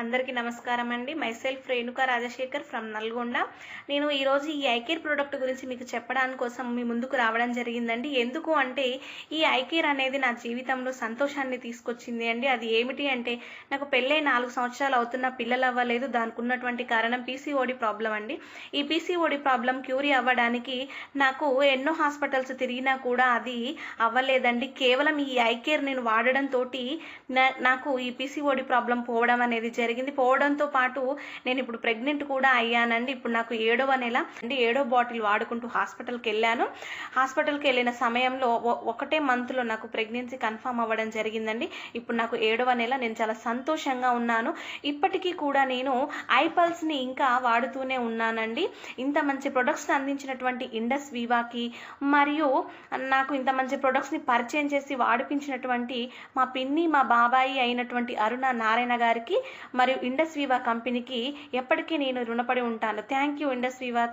అందరికీ నమస్కారం అండి. Myself Renuka Rajasekhar from Nalgonda. నేను ఈరోజు ఈ ఐ కేర్ ప్రోడక్ట్ గురించి మీకు చెప్పడానికి కోసం మీ ముందుకు రావడం జరిగిందండి. ఎందుకు అంటే ఈ ఐ కేర్ అనేది నా జీవితంలో సంతోషాన్ని తీసుకొచ్చింది అండి. అది ఏమిటి అంటే నాకు పెళ్ళై 4 సంవత్సరాలు అవుతున్న పిల్లలు అవ్వలేదు. దానికి ఉన్నటువంటి కారణం పీసీఓడి ప్రాబ్లం అండి. ఈ పీసీఓడి ప్రాబ్లం క్యూరీ అవ్వడానికి నాకు ఎన్నో హాస్పిటల్స్ తిరిగినా కూడా అది అవ్వలేదండి. కేవలం ఈ ఐ కేర్ నేను వాడడంతో నాకు ఈ పీసీఓడి ప్రాబ్లం పోవడం అనేది జరిగింది. పోవడంతో పాటు నేను ఇప్పుడు ప్రెగ్నెంట్ కూడా అయ్యానండి. ఇప్పుడు నాకు 7వ నెల అంటే 7వ బాటిల్ వాడుకుంటూ హాస్పిటల్కి వెళ్ళాను. హాస్పిటల్కి వెళ్ళిన సమయంలో ఒకటే మంత్లో నాకు ప్రెగ్నెన్సీ కన్ఫర్మ్ అవ్వడం జరిగిందండి. ఇప్పుడు నాకు 7వ నెల. నేను చాలా సంతోషంగా ఉన్నాను. ఇప్పటికీ కూడా నేను ఐపల్స్ని ఇంకా వాడుతూనే ఉన్నానండి. ఇంత మంచి ప్రొడక్ట్స్ని అందించినటువంటి ఇండస్ వివాకి మరియు నాకు ఇంత మంచి ప్రొడక్ట్స్ని పరిచయం చేసి వాడిపించినటువంటి మా పిన్ని మా బాబాయి అయినటువంటి అరుణ నారాయణ గారికి మరియు ఇండస్ వివా కంపెనీకి ఎప్పటికీ నేను రుణపడి ఉంటాను. Thank you Indus వివా.